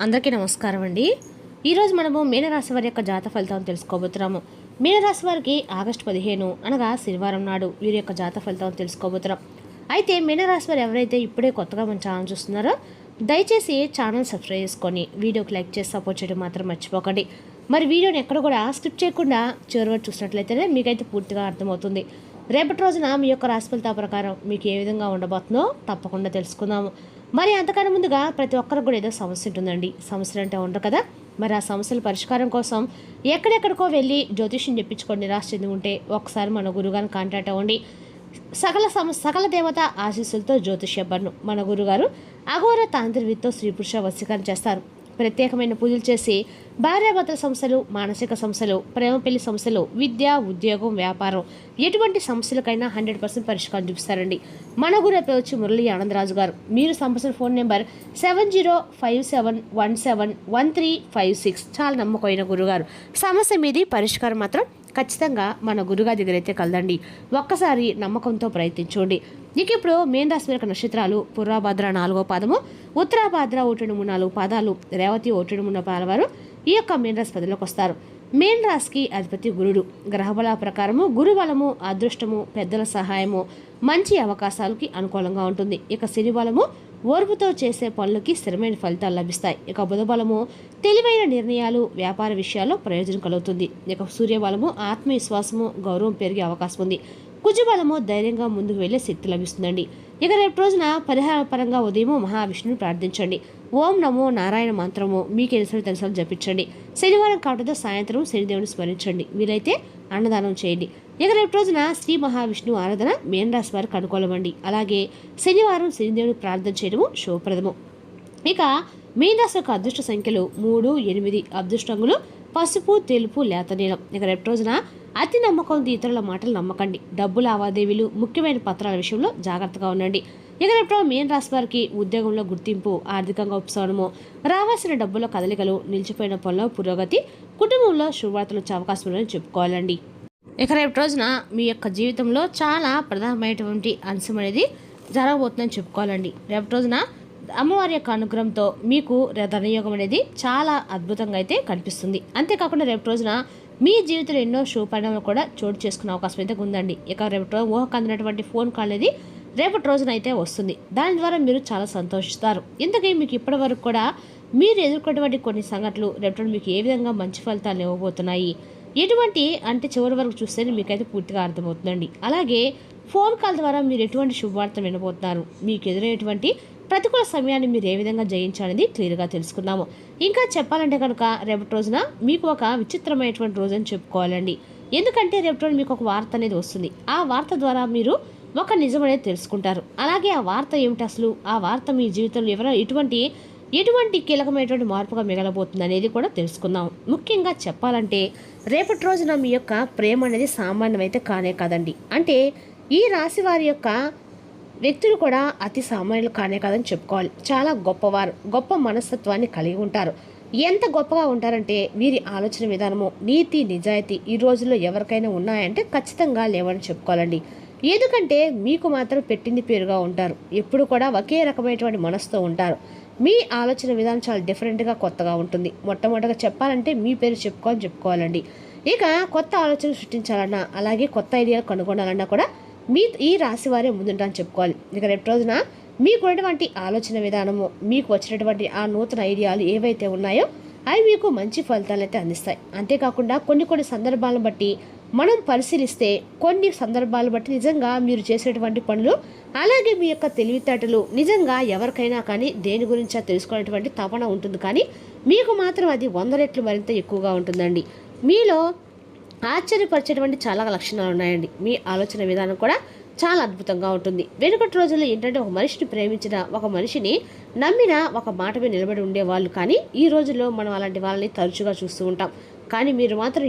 అందరికీ నమస్కారం అండి. ఈరోజు మనము మీనరాశి వారి యొక్క జాతక ఫలితాలను తెలుసుకోబోతున్నాము. మీనరాశి వారికి ఆగస్టు 15 అనగా శనివారం నాడు వీరి యొక్క జాతక ఫలితాలను తెలుసుకోబోతున్నాం. అయితే మీనరాశి వారు ఎవరైతే ఇప్పుడే కొత్తగా మన ఛానల్ చూస్తున్నారో దయచేసి ఛానల్ సబ్స్క్రైబ్ చేసుకొని వీడియోకి లైక్ చేసి సపోర్ట్ చేయడం మాత్రం మర్చిపోకండి. మరి వీడియోని ఎక్కడ కూడా స్కిప్ చేయకుండా చివరి వరకు చూసినట్లయితేనే మీకైతే పూర్తిగా అర్థమవుతుంది. రేపటి రోజున మీ యొక్క రాశి ఫలితాల ప్రకారం మీకు ఏ విధంగా ఉండబోతుందో తప్పకుండా తెలుసుకుందాము. మరి అంతకన్నా ముందుగా ప్రతి ఒక్కరికి కూడా ఏదో సమస్య ఉంటుందండి. సమస్యలు అంటే ఉండరు కదా. మరి ఆ సమస్యల పరిష్కారం కోసం ఎక్కడెక్కడికో వెళ్ళి జ్యోతిష్యం చెప్పించుకొని నిరాశ చెంది ఉంటే ఒకసారి మన గురుగారిని కాంటాక్ట్ అవ్వండి. సకల దేవత ఆశీస్సులతో జ్యోతిష్యబ్బర్ను మన గురుగారు అఘోర తాంత్రికతో స్త్రీ పురుష వశీకరణ చేస్తారు. ప్రత్యేకమైన పూజలు చేసి భార్యాభర్తల సమస్యలు, మానసిక సమస్యలు, ప్రేమ పెళ్లి సమస్యలు, విద్య, ఉద్యోగం, వ్యాపారం ఎటువంటి సమస్యలకైనా 100% పరిష్కారం చూపిస్తారండి. మన గురు వచ్చి మురళీ ఆనందరాజు గారు. మీరు సంప్రదించిన ఫోన్ నెంబర్ 7057171356. చాలా నమ్మకమైన గురుగారు. సమస్య మీది పరిష్కారం మాత్రం ఖచ్చితంగా మన గురుగారి దగ్గర అయితే కలదండి. ఒక్కసారి నమ్మకంతో ప్రయత్నించండి. నీకు ఇప్పుడు మేన్ రాశి యొక్క నక్షత్రాలు పూర్వభద్ర 4వ పాదము, ఉత్తరాభద్ర 1-3-4 పాదాలు, రేవతి 1-3 పాదవారు ఈ యొక్క మేన్ రాశి పదిలోకి వస్తారు. మేన్ రాశికి అధిపతి గురుడు. గ్రహబల ప్రకారము గురుబలము, అదృష్టము, పెద్దల సహాయము, మంచి అవకాశాలకి అనుకూలంగా ఉంటుంది. ఇక శని బలము ఓర్పుతో చేసే పనులకి స్థిరమైన ఫలితాలు లభిస్తాయి. ఇక బుధబలము తెలివైన నిర్ణయాలు, వ్యాపార విషయాల్లో ప్రయోజనం కలుగుతుంది. ఇక సూర్యబలము ఆత్మవిశ్వాసము, గౌరవం పెరిగే అవకాశం ఉంది. కుజబలము ధైర్యంగా ముందుకు వెళ్లే శక్తి లభిస్తుందండి. ఇక రేపు రోజున పరిహార పరంగా ఉదయం మహావిష్ణుని ప్రార్థించండి. ఓం నమో నారాయణ మంత్రము మీకు తెలుసు జపించండి. శనివారం కావడంతో సాయంత్రం శనిదేవుని స్మరించండి. వీలైతే అన్నదానం చేయండి. ఇక రేపు రోజున శ్రీ మహావిష్ణు ఆరాధన మేన్ రాశి వారికి అనుకూలమండి. అలాగే శనివారం శనిదేవుని ప్రార్థన చేయడము శుభప్రదము. ఇక మేన్ రాశి యొక్క అదృష్ట సంఖ్యలు 3, 8. అదృష్టంగులు పసుపు, తెలుపు, లేత నీలం. ఇక రేపు రోజున అతి నమ్మకంతో ఇతరుల మాటలు నమ్మకండి. డబ్బు లావాదేవీలు, ముఖ్యమైన పత్రాల విషయంలో జాగ్రత్తగా ఉండండి. ఇక రేపు మేన్ రాశి వారికి ఉద్యోగంలో గుర్తింపు, ఆర్థికంగా ఉపశమనము, రావాల్సిన డబ్బుల కదలికలు, నిలిచిపోయిన పనుల పురోగతి, కుటుంబంలో శుభవార్తలు వచ్చే అవకాశం ఉందని చెప్పుకోవాలండి. ఇక రేపు రోజున మీ యొక్క జీవితంలో చాలా ప్రధానమైనటువంటి అంశం అనేది జరగబోతుందని చెప్పుకోవాలండి. రేపు రోజున అమ్మవారి యొక్క అనుగ్రహంతో మీకు ధనయోగం అనేది చాలా అద్భుతంగా అయితే కనిపిస్తుంది. అంతేకాకుండా రేపు రోజున మీ జీవితంలో ఎన్నో శుభపరిణామాలు కూడా చోటు చేసుకునే అవకాశం అయితే ఉందండి. ఇక రేపు రోజు ఊహకు అందినటువంటి ఫోన్ కాల్ అనేది రేపటి రోజున అయితే వస్తుంది. దాని ద్వారా మీరు చాలా సంతోషిస్తారు. ఇంతకీ మీకు ఇప్పటి వరకు కూడా మీరు ఎదుర్కొన్నటువంటి కొన్ని సంఘటనలు రేపు మీకు ఏ విధంగా మంచి ఫలితాలు ఇవ్వబోతున్నాయి, ఎటువంటి అంటే చివరి వరకు చూస్తేనే మీకైతే పూర్తిగా అర్థమవుతుందండి. అలాగే ఫోన్ కాల్ ద్వారా మీరు ఎటువంటి శుభవార్తలు వినబోతున్నారు, మీకు ఎదురయ్యేటువంటి ప్రతికూల సమయాన్ని మీరు ఏ విధంగా జయించాలనేది క్లియర్గా తెలుసుకుందాము. ఇంకా చెప్పాలంటే కనుక రేపటి రోజున మీకు ఒక విచిత్రమైనటువంటి రోజు అని చెప్పుకోవాలండి. ఎందుకంటే రేపటి రోజు మీకు ఒక వార్త అనేది వస్తుంది. ఆ వార్త ద్వారా మీరు ఒక నిజం అనేది తెలుసుకుంటారు. అలాగే ఆ వార్త ఏమిటి, అసలు ఆ వార్త మీ జీవితంలో ఎటువంటి కీలకమైనటువంటి మార్పుగా మిగలబోతుంది అనేది కూడా తెలుసుకుందాం. ముఖ్యంగా చెప్పాలంటే రేపటి రోజున మీ యొక్క ప్రేమ అనేది సామాన్యమైతే కానే కాదండి. అంటే ఈ రాశి వారి యొక్క వ్యక్తులు కూడా అతి సామాన్యులు కానే కాదని చెప్పుకోవాలి. చాలా గొప్పవారు, గొప్ప మనస్తత్వాన్ని కలిగి ఉంటారు. ఎంత గొప్పగా ఉంటారంటే వీరి ఆలోచన విధానము, నీతి, నిజాయితీ ఈ రోజుల్లో ఎవరికైనా ఉన్నాయంటే ఖచ్చితంగా లేవని చెప్పుకోవాలండి. ఎందుకంటే మీకు మాత్రం పెట్టింది పేరుగా ఉంటారు. ఎప్పుడు కూడా ఒకే రకమైనటువంటి మనసుతో ఉంటారు. మీ ఆలోచన విధానం చాలా డిఫరెంట్గా, కొత్తగా ఉంటుంది. మొట్టమొదటిగా చెప్పాలంటే మీ పేరు చెప్పుకోవాలండి. ఇక కొత్త ఆలోచన సృష్టించాలన్నా, అలాగే కొత్త ఐడియాలు కనుగొనాలన్నా కూడా ఈ రాశి వారే ముందుంటారని చెప్పుకోవాలి. ఇక రేపు రోజున మీకున్నటువంటి ఆలోచన విధానము, మీకు వచ్చినటువంటి ఆ నూతన ఐడియాలు ఏవైతే ఉన్నాయో అవి మీకు మంచి ఫలితాలు అయితే అందిస్తాయి. అంతేకాకుండా కొన్ని సందర్భాలను బట్టి మనం పరిశీలిస్తే కొన్ని సందర్భాలు బట్టి నిజంగా మీరు చేసేటువంటి పనులు, అలాగే మీ యొక్క తెలివితేటలు నిజంగా ఎవరికైనా కానీ దేని గురించో తెలుసుకునేటువంటి తపన ఉంటుంది. కానీ మీకు మాత్రం అది 100 రెట్లు మరింత ఎక్కువగా ఉంటుందండి. మీలో ఆశ్చర్యపరిచేటువంటి చాలా లక్షణాలు ఉన్నాయండి. మీ ఆలోచన విధానం కూడా చాలా అద్భుతంగా ఉంటుంది. వెనుకటి రోజుల్లో ఏంటంటే ఒక మనిషిని ప్రేమించిన, ఒక మనిషిని నమ్మిన, ఒక మాట మీద నిలబడి ఉండేవాళ్ళు. కానీ ఈ రోజుల్లో మనం అలాంటి వాళ్ళని తరచుగా చూస్తూ ఉంటాం. కానీ మీరు మాత్రం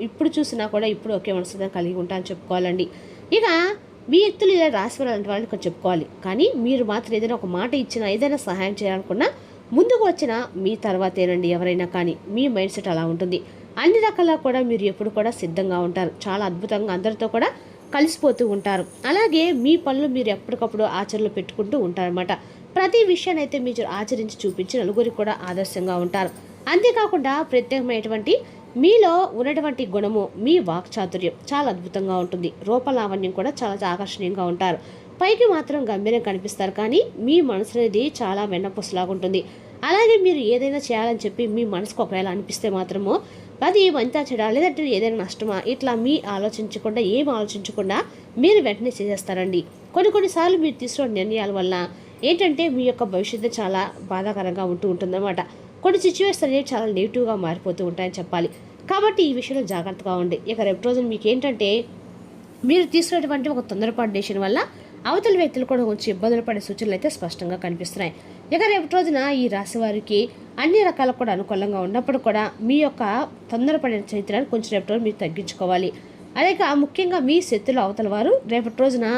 ఇప్పుడు చూసినా కూడా ఇప్పుడు ఒకే మనసుగా కలిగి ఉంటారని చెప్పుకోవాలండి. ఇక మీ వ్యక్తులు ఇలా రాసి అలాంటి వాళ్ళని కొంచెం చెప్పుకోవాలి. కానీ మీరు మాత్రం ఏదైనా ఒక మాట ఇచ్చినా, ఏదైనా సహాయం చేయాలనుకున్నా ముందుకు వచ్చినా మీ తర్వాతేనండి ఎవరైనా. కానీ మీ మైండ్ సెట్ అలా ఉంటుంది. అన్ని రకాల కూడా మీరు ఎప్పుడు కూడా సిద్ధంగా ఉంటారు. చాలా అద్భుతంగా అందరితో కూడా కలిసిపోతూ ఉంటారు. అలాగే మీ పనులు మీరు ఎప్పటికప్పుడు ఆచరణలో పెట్టుకుంటూ ఉంటారన్నమాట. ప్రతి విషయాన్ని అయితే మీరు ఆచరించి చూపించి నలుగురికి కూడా ఆదర్శంగా ఉంటారు. అంతేకాకుండా ప్రత్యేకమైనటువంటి మీలో ఉన్నటువంటి గుణము మీ వాక్చాతుర్యం చాలా అద్భుతంగా ఉంటుంది. రూపలావణ్యం కూడా చాలా ఆకర్షణీయంగా ఉంటారు. పైకి మాత్రం గంభీరం కనిపిస్తారు, కానీ మీ మనసు అనేది చాలా వెన్నపూసలాగా ఉంటుంది. అలాగే మీరు ఏదైనా చేయాలని చెప్పి మీ మనసుకు ఒకవేళ అనిపిస్తే మాత్రము అది మంచిగా చెడా లేదంటే ఏదైనా నష్టమా ఇట్లా మీ ఆలోచించకుండా ఏం ఆలోచించకుండా మీరు వెంటనే చేసేస్తారండి. కొన్నిసార్లు మీరు తీసుకున్న నిర్ణయాల వల్ల ఏంటంటే మీ యొక్క భవిష్యత్తు చాలా బాధాకరంగా ఉంటుందన్నమాట. కొన్ని సిచ్యువేషన్స్ అనేవి చాలా నెగిటివ్గా మారిపోతూ ఉంటాయని చెప్పాలి. కాబట్టి ఈ విషయంలో జాగ్రత్తగా ఉండి ఇక రేపు రోజున మీకు ఏంటంటే మీరు తీసుకున్నటువంటి ఒక తొందరపాటు డెసిషన్ వల్ల అవతల వ్యక్తులు కూడా కొంచెం ఇబ్బందులు పడే సూచనలు అయితే స్పష్టంగా కనిపిస్తున్నాయి. ఇక రేపు రోజున ఈ రాశి వారికి అన్ని రకాల కూడా అనుకూలంగా ఉన్నప్పుడు కూడా మీ యొక్క తొందరపడిన చైత్రాన్ని కొంచెం రేపు రోజు మీరు తగ్గించుకోవాలి. అదే ముఖ్యంగా మీ శత్రులు అవతల వారు రేపటి రోజున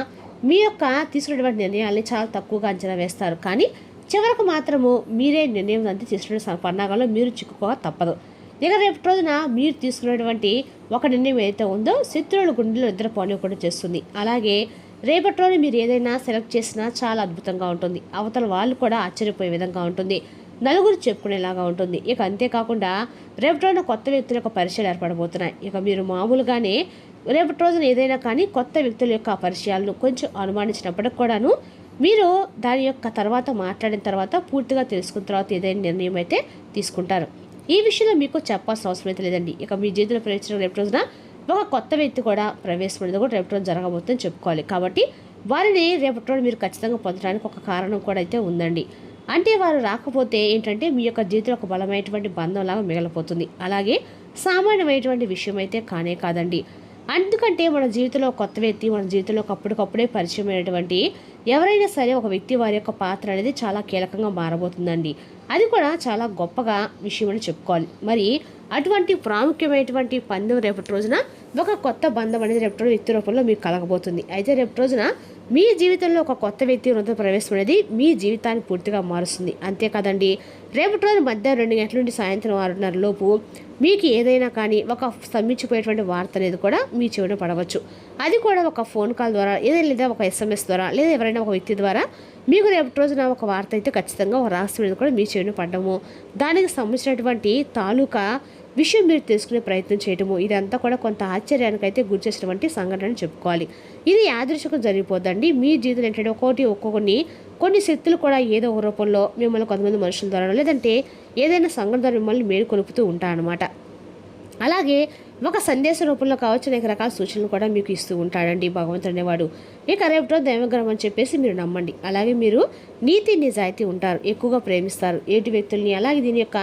మీ యొక్క తీసుకున్నటువంటి నిర్ణయాల్ని చాలా తక్కువగా అంచనా వేస్తారు, కానీ చివరకు మాత్రము మీరే నిర్ణయం అంతా తీసుకునే పన్నాగంలో మీరు చిక్కుకోక తప్పదు. ఇక రేపటి రోజున మీరు తీసుకున్నటువంటి ఒక నిర్ణయం ఏదైతే ఉందో శత్రువుల గుండెలో నిద్రపోని కూడా చేస్తుంది. అలాగే రేపటి రోజు మీరు ఏదైనా సెలెక్ట్ చేసినా చాలా అద్భుతంగా ఉంటుంది. అవతల వాళ్ళు కూడా ఆశ్చర్యపోయే విధంగా ఉంటుంది, నలుగురు చెప్పుకునేలాగా ఉంటుంది. ఇక అంతేకాకుండా రేపటి రోజున కొత్త వ్యక్తుల యొక్క పరిచయాలు ఏర్పడబోతున్నాయి. ఇక మీరు మామూలుగానే రేపటి రోజున ఏదైనా కానీ కొత్త వ్యక్తుల యొక్క పరిచయాలను కొంచెం అనుమానించినప్పటికి కూడాను మీరు దాని యొక్క తర్వాత మాట్లాడిన తర్వాత పూర్తిగా తెలుసుకున్న తర్వాత ఏదైనా నిర్ణయం అయితే తీసుకుంటారు. ఈ విషయంలో మీకు చెప్పాల్సిన అవసరం అయితే లేదండి. ఇక మీ జీవితంలో ప్రవేశించిన రేపు రోజున ఒక కొత్త వ్యక్తి కూడా ప్రవేశపడేది కూడా రేపటి రోజు జరగబోతుందని చెప్పుకోవాలి. కాబట్టి వారిని రేపటి రోజు మీరు ఖచ్చితంగా పొందడానికి ఒక కారణం కూడా అయితే ఉందండి. అంటే వారు రాకపోతే ఏంటంటే మీ యొక్క జీవితంలో ఒక బలమైనటువంటి బంధంలాగా మిగిలిపోతుంది. అలాగే సామాన్యమైనటువంటి విషయం అయితే కానే కాదండి. ఎందుకంటే మన జీవితంలో కొత్త వ్యక్తి మన జీవితంలో అప్పటికప్పుడే పరిచయం అయినటువంటి ఎవరైనా సరే ఒక వ్యక్తి వారి యొక్క పాత్ర అనేది చాలా కీలకంగా మారబోతుందండి. అది కూడా చాలా గొప్పగా విషయం అని చెప్పుకోవాలి. మరి అటువంటి ప్రాముఖ్యమైనటువంటి పందెం రేపటి రోజున ఒక కొత్త బంధం అనేది రేపటి రోజు వ్యక్తి రూపంలో మీకు కలగబోతుంది. అయితే రేపటి రోజున మీ జీవితంలో ఒక కొత్త వ్యక్తి నూతన ప్రవేశం అనేది మీ జీవితాన్ని పూర్తిగా మారుస్తుంది. అంతేకాదండి, రేపటి రోజు మధ్యాహ్నం 2 గంటల నుండి సాయంత్రం 6:30 లోపు మీకు ఏదైనా కానీ ఒక స్తంభించిపోయేటువంటి వార్త అనేది కూడా మీ చెవిన పడవచ్చు. అది కూడా ఒక ఫోన్ కాల్ ద్వారా లేదా ఒక SMS ద్వారా లేదా ఎవరైనా ఒక వ్యక్తి ద్వారా మీకు రేపటి రోజున ఒక వార్త అయితే ఖచ్చితంగా ఒక రహస్యం అనేది కూడా మీ చెవిన పడడము, దానికి సంబంధించినటువంటి తాలూకా విషయం మీరు తెలుసుకునే ప్రయత్నం చేయటము, ఇదంతా కూడా కొంత ఆశ్చర్యానికైతే గురి చేసినటువంటి సంఘటన చెప్పుకోవాలి. ఇది యాదృచ్ఛికం జరిగిపోద్దండి. మీ జీవితం ఏంటంటే కొన్ని శక్తులు కూడా ఏదో ఒక రూపంలో మిమ్మల్ని కొంతమంది మనుషుల ద్వారా లేదంటే ఏదైనా సంఘటన ద్వారా మిమ్మల్ని మేలుకొలుపుతూ ఉంటారనమాట. అలాగే ఒక సందేశ రూపంలో కావచ్చు అనేక రకాల సూచనలు కూడా మీకు ఇస్తూ ఉంటాడండి భగవంతుడు అనేవాడు. ఇక రేపటి రోజు దైవగ్రహం అని చెప్పేసి మీరు నమ్మండి. అలాగే మీరు నీతి నిజాయితీ ఉంటారు, ఎక్కువగా ప్రేమిస్తారు ఏటి వ్యక్తుల్ని. అలాగే దీని యొక్క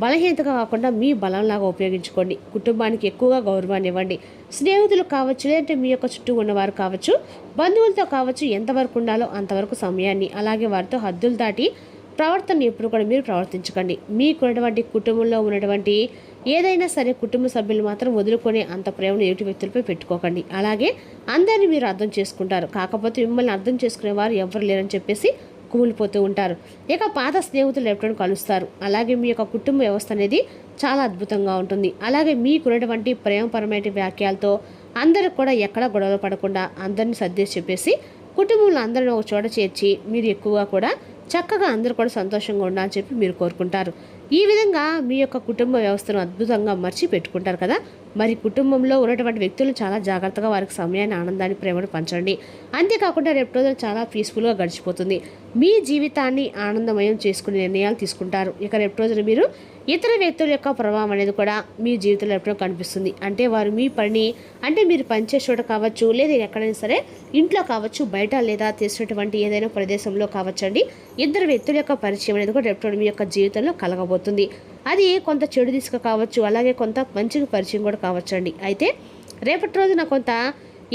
బలహీనతగా కాకుండా మీ బలంలాగా ఉపయోగించుకోండి. కుటుంబానికి ఎక్కువగా గౌరవాన్ని ఇవ్వండి. స్నేహితులు కావచ్చు లేదంటే మీ యొక్క చుట్టూ ఉన్నవారు కావచ్చు, బంధువులతో కావచ్చు, ఎంతవరకు ఉండాలో అంతవరకు సమయాన్ని అలాగే వారితో హద్దులు దాటి ప్రవర్తన ఎప్పుడు కూడా మీరు ప్రవర్తించకండి. మీకున్నటువంటి కుటుంబంలో ఉన్నటువంటి ఏదైనా సరే కుటుంబ సభ్యులు మాత్రం వదులుకొని అంత ప్రేమను ఎదుటి వ్యక్తులపై పెట్టుకోకండి. అలాగే అందరినీ మీరు అర్థం చేసుకుంటారు, కాకపోతే మిమ్మల్ని అర్థం చేసుకునేవారు ఎవరు లేరని చెప్పేసి కూలిపోతూ ఉంటారు. ఇక పాత స్నేహితులు ఎప్పుడైనా కలుస్తారు. అలాగే మీ యొక్క కుటుంబ వ్యవస్థ అనేది చాలా అద్భుతంగా ఉంటుంది. అలాగే మీకున్నటువంటి ప్రేమపరమైన వ్యాఖ్యలతో అందరికి కూడా ఎక్కడ గొడవలు పడకుండా అందరినీ సర్దేసి చెప్పేసి కుటుంబంలో అందరిని ఒక చోట చేర్చి మీరు ఎక్కువగా కూడా చక్కగా అందరూ కూడా సంతోషంగా ఉండాలని చెప్పి మీరు కోరుకుంటారు. ఈ విధంగా మీ యొక్క కుటుంబ వ్యవస్థను అద్భుతంగా మర్చి పెట్టుకుంటారు కదా. మరి కుటుంబంలో ఉన్నటువంటి వ్యక్తులు చాలా జాగ్రత్తగా వారికి సమయాన్ని ఆనందాన్ని ప్రేమను పంచండి. అంతేకాకుండా రేపు రోజున చాలా పీస్ఫుల్గా గడిచిపోతుంది. మీ జీవితాన్ని ఆనందమయం చేసుకునే నిర్ణయాలు తీసుకుంటారు. ఇక రేపు రోజున మీరు ఇతర వ్యక్తుల యొక్క ప్రభావం అనేది కూడా మీ జీవితంలో ఎప్పుడో కనిపిస్తుంది. అంటే వారు మీ పని అంటే మీరు పనిచేసే చోట కావచ్చు లేదా ఎక్కడైనా సరే ఇంట్లో కావచ్చు బయట లేదా చేసినటువంటి ఏదైనా ప్రదేశంలో కావచ్చండి, ఇద్దరు వ్యక్తుల యొక్క పరిచయం అనేది కూడా రేపు మీ యొక్క జీవితంలో కలగబోతుంది. అది కొంత చెడు దిశ కావచ్చు అలాగే కొంత మంచి పరిచయం కూడా కావచ్చండి. అయితే రేపటి రోజున కొంత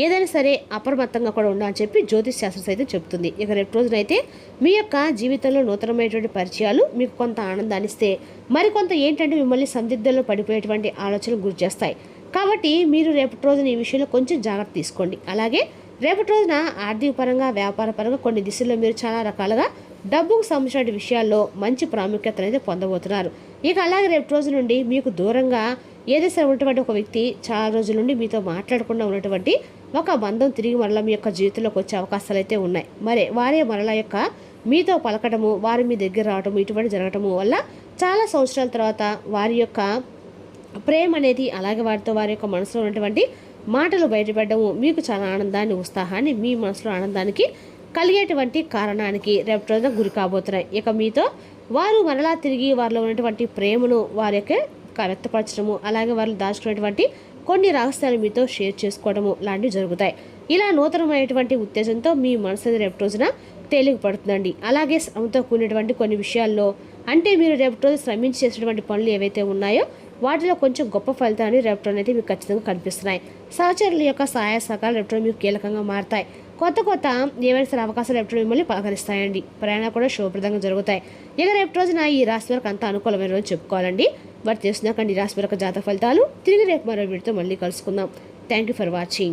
ఏదైనా సరే అప్రమత్తంగా కూడా ఉండాలని చెప్పి జ్యోతిష్ శాస్త్రం అయితే చెప్తుంది. ఇక రేపు రోజునైతే మీ యొక్క జీవితంలో నూతనమైనటువంటి పరిచయాలు మీకు కొంత ఆనందాన్ని ఇస్తే మరికొంత ఏంటంటే మిమ్మల్ని సందిగ్ధంలో పడిపోయేటువంటి ఆలోచనలు గురి చేస్తాయి. కాబట్టి మీరు రేపటి రోజున ఈ విషయంలో కొంచెం జాగ్రత్త తీసుకోండి. అలాగే రేపటి రోజున ఆర్థిక పరంగా వ్యాపార పరంగా కొన్ని దిశల్లో మీరు చాలా రకాలుగా డబ్బుకు సంబంధించిన విషయాల్లో మంచి ప్రాముఖ్యత అనేది పొందబోతున్నారు. ఇక అలాగే రేపు రోజు నుండి మీకు దూరంగా ఏదైతే ఉన్నటువంటి ఒక వ్యక్తి చాలా రోజుల నుండి మీతో మాట్లాడకుండా ఉన్నటువంటి ఒక బంధం తిరిగి మరలా మీ యొక్క జీవితంలోకి వచ్చే అవకాశాలు అయితే ఉన్నాయి. వారే మరలా యొక్క మీతో పలకటము, వారు మీ దగ్గర రావటము, ఇటువంటి జరగటము వల్ల చాలా సంవత్సరాల తర్వాత వారి యొక్క ప్రేమ అనేది, అలాగే వారి యొక్క మనసులో ఉన్నటువంటి మాటలు బయటపడము మీకు చాలా ఆనందాన్ని, ఉత్సాహాన్ని, మీ మనసులో ఆనందానికి కలిగేటువంటి కారణానికి రేపటి రోజున గురి కాబోతున్నాయి. ఇక మీతో వారు మరలా తిరిగి వారిలో ఉన్నటువంటి ప్రేమను వారి యొక్క వ్యక్తపరచడము, అలాగే వారు దాచుకునేటువంటి కొన్ని రహస్యాలు మీతో షేర్ చేసుకోవడము లాంటివి జరుగుతాయి. ఇలా నూతనమైనటువంటి ఉత్తేజంతో మీ మనసు రేపటి రోజున తేలికపడుతుందండి. అలాగే శ్రమతో కూడినటువంటి కొన్ని విషయాల్లో, అంటే మీరు రేపటి రోజు శ్రమించి చేసేటువంటి పనులు ఏవైతే ఉన్నాయో వాటిలో కొంచెం గొప్ప ఫలితాన్ని రేపటి అనేది మీకు ఖచ్చితంగా కనిపిస్తున్నాయి. సహచరుల యొక్క సహాయ సహకారాలు రేపటి మీకు కీలకంగా మారతాయి. కొత్త ఏవైనా సరే అవకాశాలు రేపటి మిమ్మల్ని పలకరిస్తాయండి. ప్రయాణాలు కూడా శుభప్రదంగా జరుగుతాయి. ఇక రేపటి రోజున ఈ రాశి వరకు అంతా అనుకూలమైన రోజు చెప్పుకోవాలండి. మరి తెలుసుకున్నాకండి ఈ రాశి వరకు జాతక ఫలితాలు. తిరిగి రేపు మరో వీడితో మళ్ళీ కలుసుకుందాం. Thank you for watching.